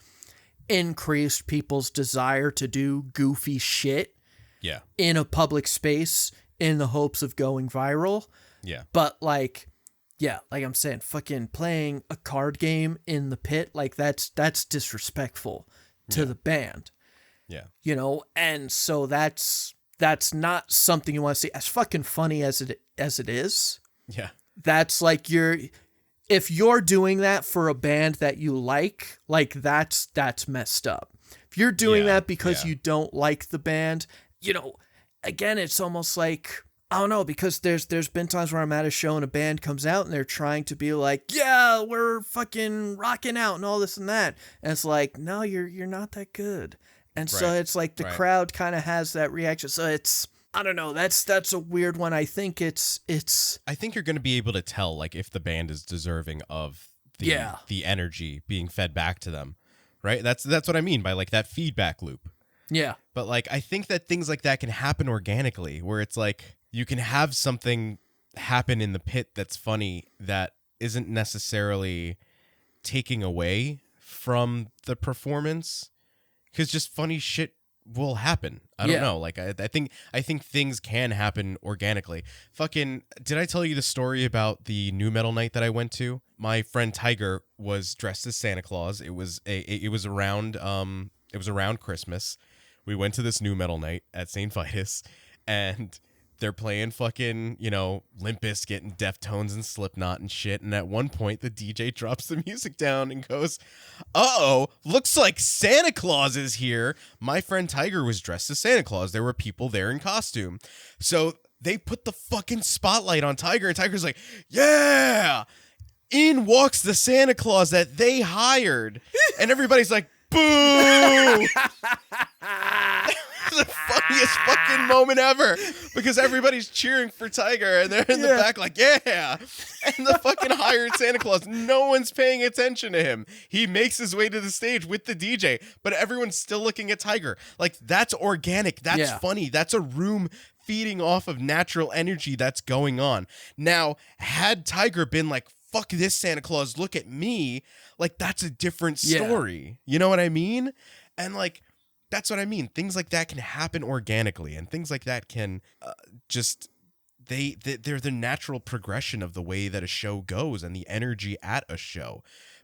increased people's desire to do goofy shit. Yeah. in a public space in the hopes of going viral. Yeah. But like, yeah, like I'm saying, fucking playing a card game in the pit, like that's disrespectful to the band. Yeah. You know, and so that's not something you want to see. As fucking funny as it is. Yeah. That's like if you're doing that for a band that you like that's messed up. If you're doing that because you don't like the band, you know, again, it's almost like, I don't know, because there's been times where I'm at a show and a band comes out and they're trying to be like, yeah, we're fucking rocking out and all this and that. And it's like, no, you're not that good. And so it's like the crowd kind of has that reaction. So it's, I don't know, that's a weird one. I think it's I think you're going to be able to tell like if the band is deserving of the energy being fed back to them. Right? That's what I mean by like that feedback loop. Yeah. But like I think that things like that can happen organically, where it's like you can have something happen in the pit that's funny that isn't necessarily taking away from the performance, because just funny shit will happen. I don't know. Like I think things can happen organically. Fucking, did I tell you the story about the nu metal night that I went to? My friend Tiger was dressed as Santa Claus. It was around Christmas. We went to this nu metal night at St. Vitus, and they're playing fucking, you know, Limp Bizkit and Deftones and Slipknot and shit. And at one point, the DJ drops the music down and goes, "Uh-oh, looks like Santa Claus is here." My friend Tiger was dressed as Santa Claus. There were people there in costume. So they put the fucking spotlight on Tiger, and Tiger's like, "Yeah!" In walks the Santa Claus that they hired. And everybody's like, "Boo!" The funniest fucking moment ever, because everybody's cheering for Tiger and they're in the back like, "Yeah." And the fucking hired Santa Claus, no one's paying attention to him. He makes his way to the stage with the DJ, but everyone's still looking at Tiger. Like, that's organic. That's funny. That's a room feeding off of natural energy that's going on. Now, had Tiger been like, "Fuck this Santa Claus, look at me," like, that's a different story. You know what I mean? And like, that's what I mean. Things like that can happen organically, and things like that can they're the natural progression of the way that a show goes and the energy at a show.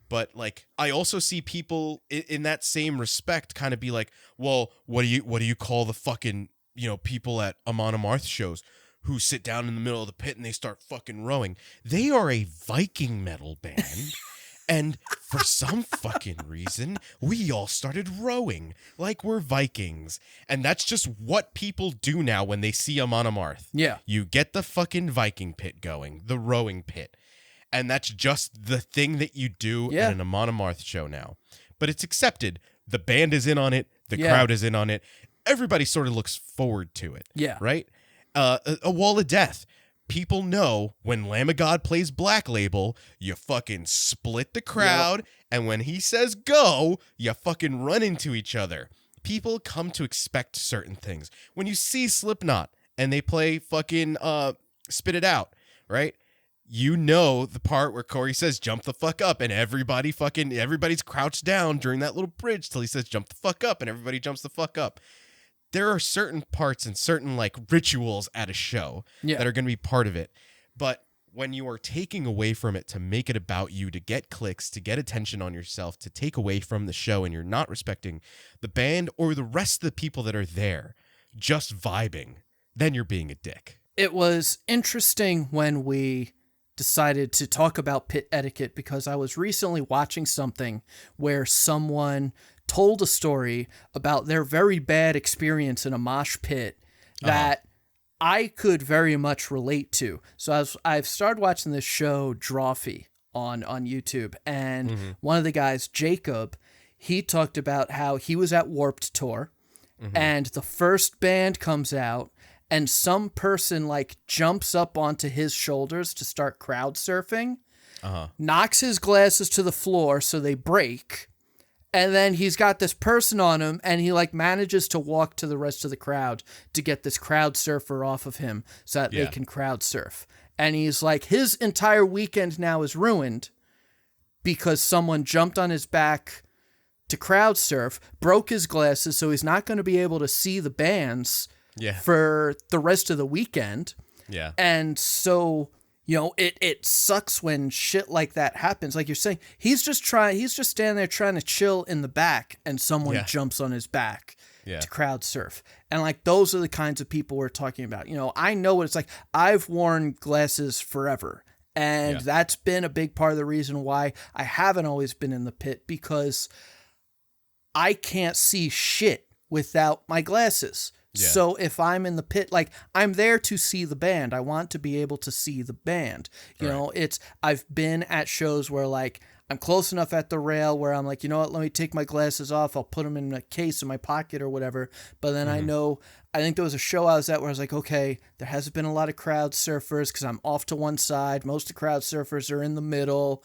But like, I also see people in that same respect kind of be like, "Well, what do you call the fucking, you know, people at Amon Amarth shows who sit down in the middle of the pit and they start fucking rowing?" They are a Viking metal band. And for some fucking reason, we all started rowing like we're Vikings. And that's just what people do now when they see Amon Amarth. Yeah. You get the fucking Viking pit going, the rowing pit. And that's just the thing that you do at an Amon Amarth show now. But it's accepted. The band is in on it. The crowd is in on it. Everybody sort of looks forward to it. Yeah. Right? A Wall of Death. People know when Lamb of God plays Black Label, you fucking split the crowd, and when he says go, you fucking run into each other. People come to expect certain things. When you see Slipknot and they play fucking Spit It Out, right? You know the part where Corey says jump the fuck up, and everybody's crouched down during that little bridge till he says jump the fuck up, and everybody jumps the fuck up. There are certain parts and certain like rituals at a show that are going to be part of it. But when you are taking away from it to make it about you, to get clicks, to get attention on yourself, to take away from the show, and you're not respecting the band or the rest of the people that are there, just vibing, then you're being a dick. It was interesting when we decided to talk about pit etiquette, because I was recently watching something where someone told a story about their very bad experience in a mosh pit that I could very much relate to. So I've started watching this show Drawfee on YouTube, and one of the guys, Jacob, he talked about how he was at Warped Tour, and the first band comes out, and some person like jumps up onto his shoulders to start crowd surfing, knocks his glasses to the floor so they break. And then he's got this person on him, and he like manages to walk to the rest of the crowd to get this crowd surfer off of him so that they can crowd surf. And he's like, his entire weekend now is ruined because someone jumped on his back to crowd surf, broke his glasses, so he's not going to be able to see the bands Yeah. for the rest of the weekend. Yeah. And so, it sucks when shit like that happens. Like you're saying, he's just standing there trying to chill in the back, and someone jumps on his back to crowd surf. And like, those are the kinds of people we're talking about. I know what it's like. I've worn glasses forever. And that's been a big part of the reason why I haven't always been in the pit, because I can't see shit without my glasses. Yeah. So if I'm in the pit, like, I'm there to see the band. I want to be able to see the band. I've been at shows where, like, I'm close enough at the rail where I'm like, you know what, let me take my glasses off. I'll put them in a case in my pocket or whatever. But then I think there was a show I was at where I was like, okay, there hasn't been a lot of crowd surfers because I'm off to one side. Most of the crowd surfers are in the middle.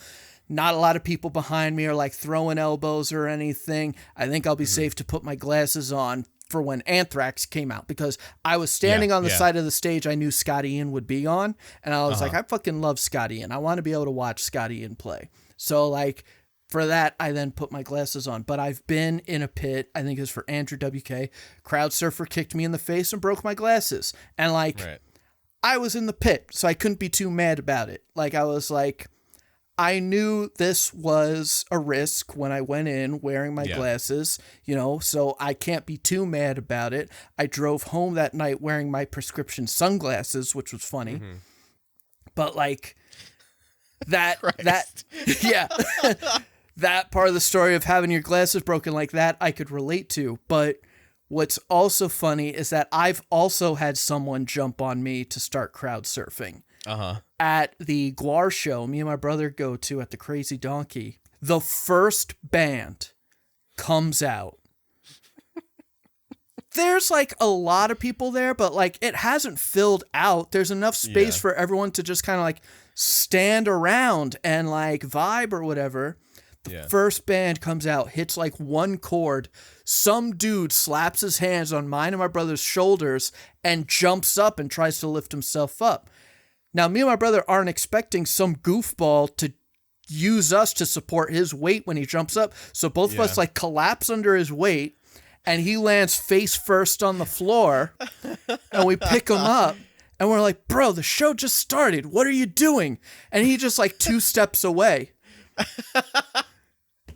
Not a lot of people behind me are like throwing elbows or anything. I think I'll be safe to put my glasses on for when Anthrax came out, because I was standing on the side of the stage I knew Scott Ian would be on, and I was like, I fucking love Scott Ian. I want to be able to watch Scott Ian play. So, like, for that, I then put my glasses on. But I've been in a pit, I think it was for Andrew WK, crowd surfer kicked me in the face and broke my glasses. And, like, I was in the pit, so I couldn't be too mad about it. Like, I was like, I knew this was a risk when I went in wearing my glasses, so I can't be too mad about it. I drove home that night wearing my prescription sunglasses, which was funny. But, like, that part of the story of having your glasses broken like that, I could relate to. But what's also funny is that I've also had someone jump on me to start crowd surfing. At the Guar show me and my brother go to at the Crazy Donkey, the first band comes out. There's like a lot of people there, but like it hasn't filled out. There's enough space for everyone to just kind of like stand around and like vibe or whatever. The first band comes out, hits like one chord. Some dude slaps his hands on mine and my brother's shoulders and jumps up and tries to lift himself up. Now, me and my brother aren't expecting some goofball to use us to support his weight when he jumps up. So both of us like collapse under his weight, and he lands face first on the floor, and we pick him up, and we're like, bro, the show just started. What are you doing? And he just like 2 steps away.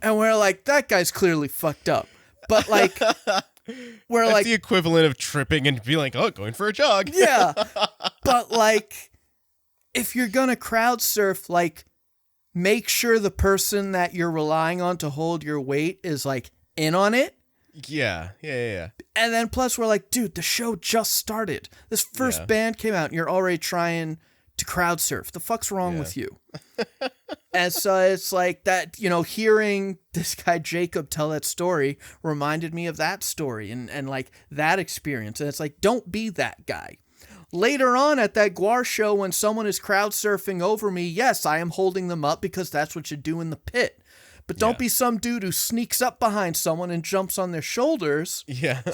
And we're like, that guy's clearly fucked up. But like, we're That's like the equivalent of tripping and be like, oh, going for a jog. Yeah. But like, if you're gonna crowd surf, like, make sure the person that you're relying on to hold your weight is like in on it. Yeah. And then plus we're like, dude, the show just started. This first band came out and you're already trying to crowd surf. The fuck's wrong with you? And so it's like that, hearing this guy Jacob tell that story reminded me of that story and like that experience. And it's like, don't be that guy. Later on at that Guar show, when someone is crowd surfing over me, yes, I am holding them up because that's what you do in the pit. But don't be some dude who sneaks up behind someone and jumps on their shoulders,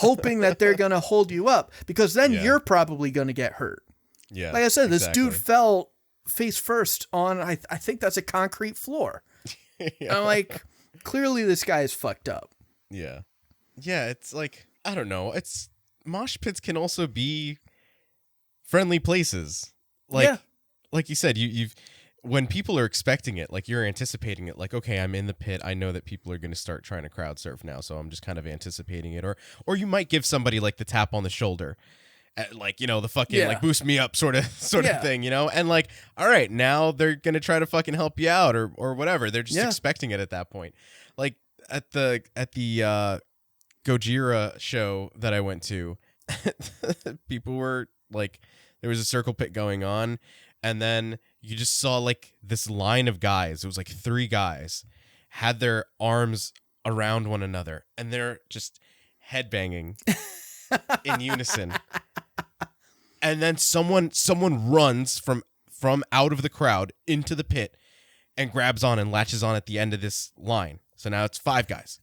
hoping that they're going to hold you up, because then you're probably going to get hurt. Yeah. Like I said, this dude fell face first on, I think that's a concrete floor. I'm like, clearly this guy is fucked up. Yeah. Yeah, it's like, I don't know. It's mosh pits can also be friendly places. Like you said, you've when people are expecting it, like you're anticipating it, like, okay, I'm in the pit. I know that people are going to start trying to crowd surf now. So I'm just kind of anticipating it. Or you might give somebody like the tap on the shoulder, like, the fucking like boost me up sort of thing, and like, all right, now they're going to try to fucking help you out or whatever. They're just expecting it at that point. Like at the Gojira show that I went to, people were like, there was a circle pit going on, and then you just saw like this line of guys. It was like 3 guys had their arms around one another, and they're just headbanging in unison. And then someone runs from out of the crowd into the pit and grabs on and latches on at the end of this line. So now it's 5 guys,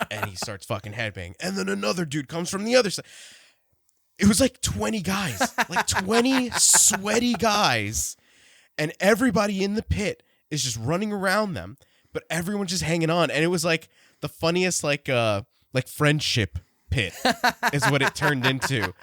and he starts fucking headbanging. And then another dude comes from the other side. It was like 20 guys, like 20 sweaty guys, and everybody in the pit is just running around them, but everyone's just hanging on. And it was like the funniest, like friendship pit is what it turned into,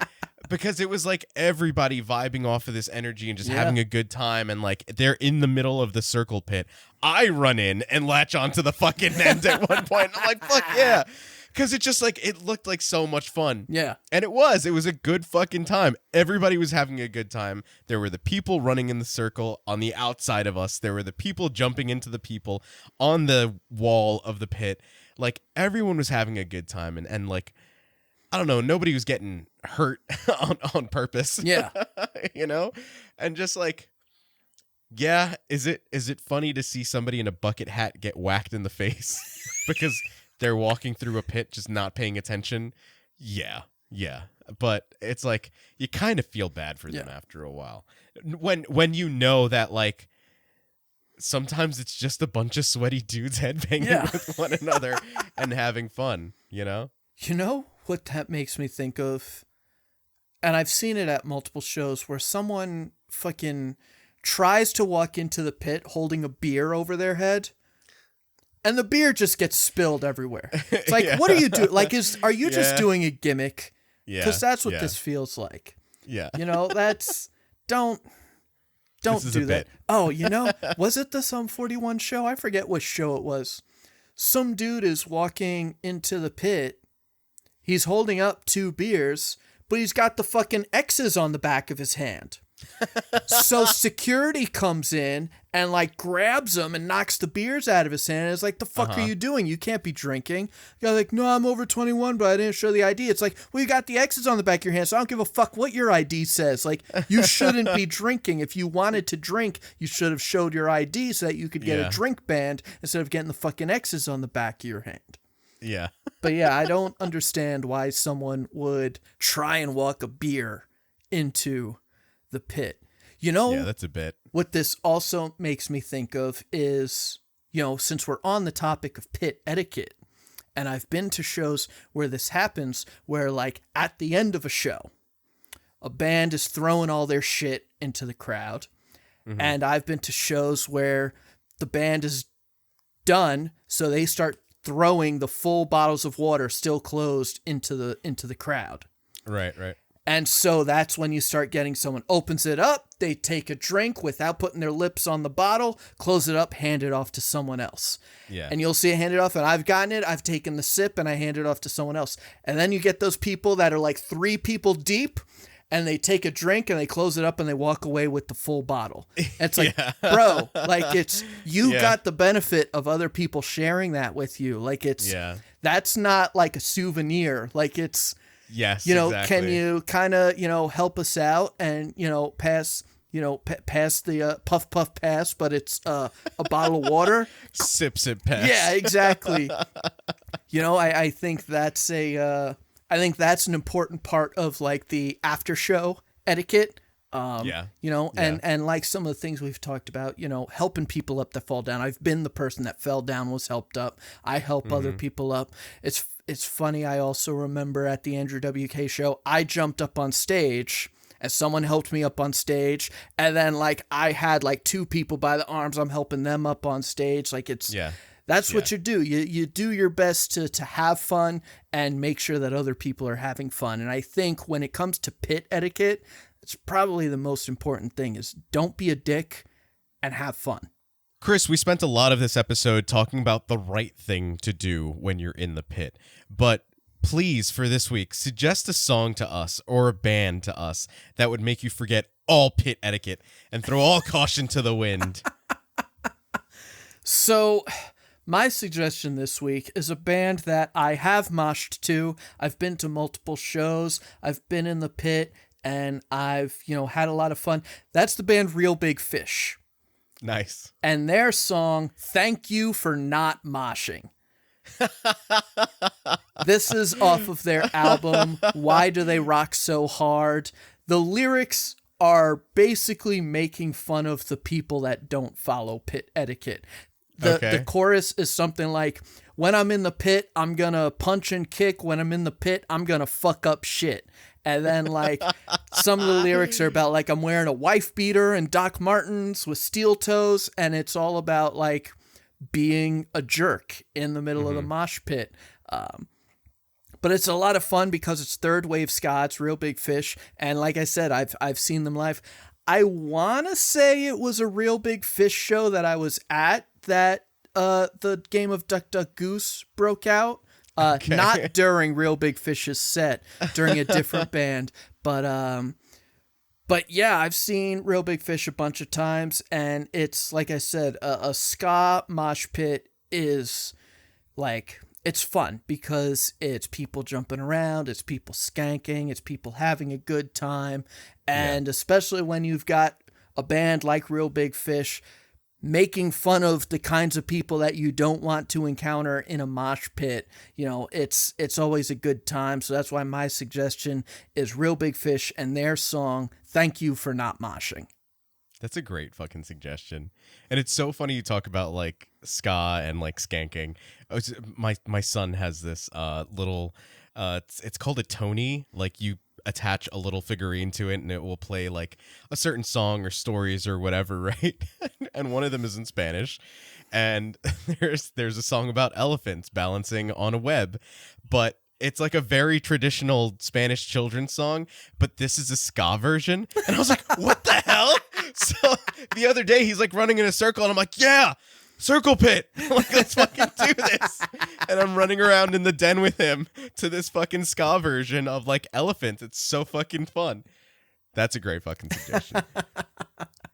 because it was like everybody vibing off of this energy and just having a good time, and like they're in the middle of the circle pit. I run in and latch onto the fucking end at one point. I'm like, fuck yeah. Because it just like, it looked like so much fun. Yeah. And it was a good fucking time. Everybody was having a good time. There were the people running in the circle on the outside of us. There were the people jumping into the people on the wall of the pit. Like, everyone was having a good time. And like, I don't know, nobody was getting hurt on purpose. Yeah. You know? And just like, yeah, is it funny to see somebody in a bucket hat get whacked in the face because they're walking through a pit just not paying attention? Yeah. But it's like, you kind of feel bad for them after a while. When you know that, like, sometimes it's just a bunch of sweaty dudes headbanging with one another and having fun, you know? You know what that makes me think of? And I've seen it at multiple shows where someone fucking tries to walk into the pit holding a beer over their head, and the beer just gets spilled everywhere. It's like, what are you doing? Like, are you just doing a gimmick? Yeah. Because that's what this feels like. Yeah. You know, that's, don't do that. Oh, you know, was it the Sum 41 show? I forget what show it was. Some dude is walking into the pit. He's holding up 2 beers, but he's got the fucking X's on the back of his hand. So security comes in and like grabs him and knocks the beers out of his hand. And it's like, the fuck are you doing? You can't be drinking. You're like, no, I'm over 21, but I didn't show the ID. It's like, well, you got the X's on the back of your hand, so I don't give a fuck what your ID says. Like, you shouldn't be drinking. If you wanted to drink, you should have showed your ID so that you could get a drink banned instead of getting the fucking X's on the back of your hand. Yeah. But yeah, I don't understand why someone would try and walk a beer into the pit. You know, that's a bit. What this also makes me think of is, you know, since we're on the topic of pit etiquette, and I've been to shows where this happens, where like at the end of a show, a band is throwing all their shit into the crowd. Mm-hmm. And I've been to shows where the band is done, so they start throwing the full bottles of water still closed into the crowd. Right. And so that's when you start getting someone opens it up, they take a drink without putting their lips on the bottle, close it up, hand it off to someone else. Yeah. And you'll see it handed off, and I've gotten it, I've taken the sip, and I hand it off to someone else. And then you get those people that are like 3 people deep, and they take a drink, and they close it up, and they walk away with the full bottle. And it's like, bro, like it's, you got the benefit of other people sharing that with you. Like it's, that's not like a souvenir. Like it's, yes, you know, exactly. Can you kind of, you know, help us out and, you know, pass the puff pass, but it's a bottle of water. Sip pass. Yeah, exactly. You know, I think that's an important part of like the after show etiquette. You know, and like some of the things we've talked about, you know, helping people up that fall down. I've been the person that fell down, was helped up. I help other people up. It's funny. I also remember at the Andrew WK show, I jumped up on stage and someone helped me up on stage. And then like I had like 2 people by the arms. I'm helping them up on stage. Like it's, that's what you do. You do your best to have fun and make sure that other people are having fun. And I think when it comes to pit etiquette, it's probably the most important thing is don't be a dick and have fun. Chris, we spent a lot of this episode talking about the right thing to do when you're in the pit. But please, for this week, suggest a song to us or a band to us that would make you forget all pit etiquette and throw all caution to the wind. So, my suggestion this week is a band that I have moshed to. I've been to multiple shows. I've been in the pit. And I've, you know, had a lot of fun. That's the band Real Big Fish. Nice. And their song, Thank You for Not Moshing. This is off of their album, Why Do They Rock So Hard? The lyrics are basically making fun of the people that don't follow pit etiquette. The chorus is something like, when I'm in the pit, I'm gonna punch and kick. When I'm in the pit, I'm gonna fuck up shit. And then, like, some of the lyrics are about, like, I'm wearing a wife beater and Doc Martens with steel toes, and it's all about, like, being a jerk in the middle of the mosh pit. but it's a lot of fun because it's third wave ska. It's Real Big Fish, and like I said, I've seen them live. I want to say it was a Real Big Fish show that I was at that the game of Duck Duck Goose broke out. Not during Real Big Fish's set, during a different band, but yeah, I've seen Real Big Fish a bunch of times, and it's like I said, a ska mosh pit is like, it's fun because it's people jumping around, it's people skanking, it's people having a good time, and especially when you've got a band like Real Big Fish making fun of the kinds of people that you don't want to encounter in a mosh pit, it's always a good time. So that's why my suggestion is Real Big Fish and their song, Thank You for Not Moshing. That's a great fucking suggestion. And it's so funny you talk about like ska and like skanking. My son has this little, it's called a Tony. Like you attach a little figurine to it and it will play like a certain song or stories or whatever, right? And one of them is in Spanish, and there's a song about elephants balancing on a web, but it's like a very traditional Spanish children's song, but this is a ska version. And I was like, what the hell? So the other day he's like running in a circle and I'm like, yeah, circle pit. Like, let's fucking do this. And I'm running around in the den with him to this fucking ska version of like elephants. It's so fucking fun. That's a great fucking suggestion.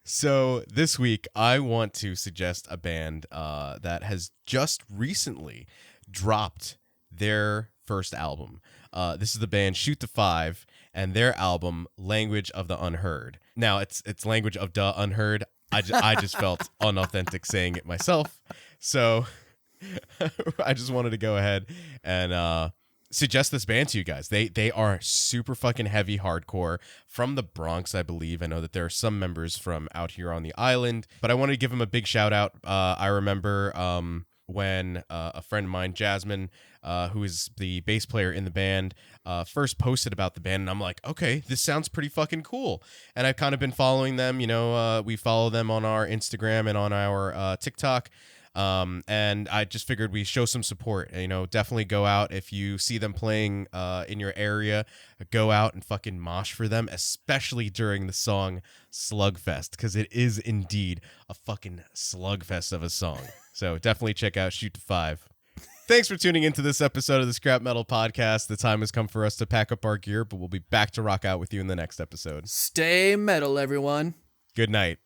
So this week I want to suggest a band that has just recently dropped their first album. This is the band Shoot the Five and their album Language of the Unheard. Now it's Language of the Unheard. I just felt unauthentic saying it myself. So I just wanted to go ahead and suggest this band to you guys. They are super fucking heavy hardcore from the Bronx, I believe. I know that there are some members from out here on the island, but I wanted to give them a big shout out. I remember when a friend of mine, Jasmine, who is the bass player in the band, first posted about the band, and I'm like, okay, this sounds pretty fucking cool. And I've kind of been following them. We follow them on our Instagram and on our TikTok. And I just figured we show some support. Definitely go out if you see them playing in your area. Go out and fucking mosh for them, especially during the song Slugfest, because it is indeed a fucking slugfest of a song. So definitely check out Shoot the Five. Thanks for tuning into this episode of the Scrap Metal Podcast. The time has come for us to pack up our gear, but we'll be back to rock out with you in the next episode. Stay metal, everyone. Good night.